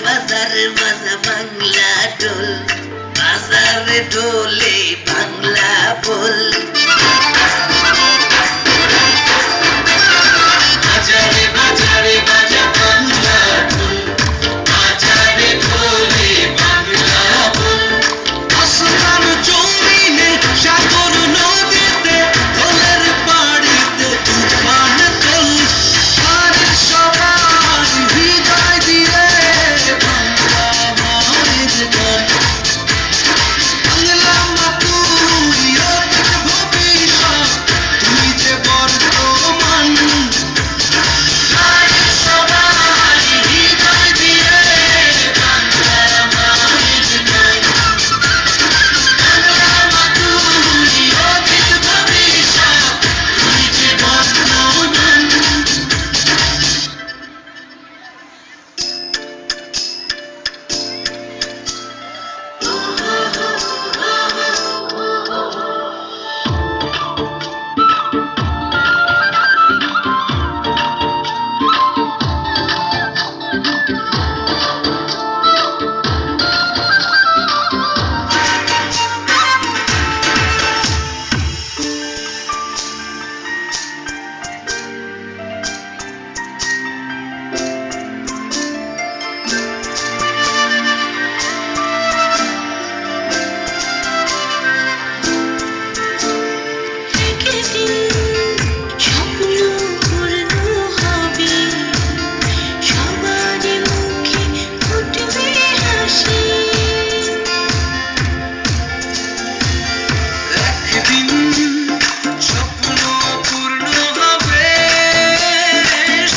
বাজারে বাজা বাংলা ঢোল, বাজারে ঢোলে বাংলা বল। বাজারে বাজারে বাজা বাংলা ঢোল, বাজারে ঢোলে বাংলা বল। আসমান জমিনে সাগর নদীতে ঢোলের বাড়িতে তুফান তোল। আর সবাই হৃদয় দিয়ে বাংলা মায়ের গান। বাংলা মা তুই অতীত ভবিষ্যৎ, তুই যে বর্তমান। আর সবাই হৃদয় দিয়ে বাংলা মায়ের গান। বাংলা মা তুই অতীত ভবিষ্যৎ, তুই যে বর্তমান। একদিন স্বপ্ন পূর্ণ হবে,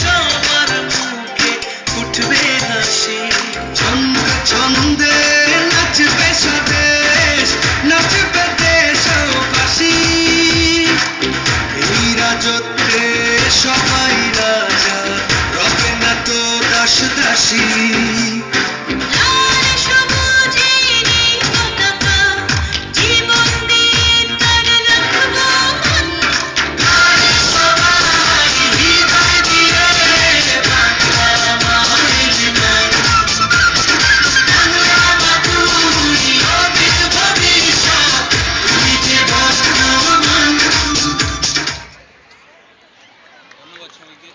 সবার মুখে উঠবে হাসি। ছন্দ ছন্দে নাচবে স্বদেশ, নাচবে দেশবাসী। এই রাজত্বে সবাই রাজা, রবে না তো দাস দাসী।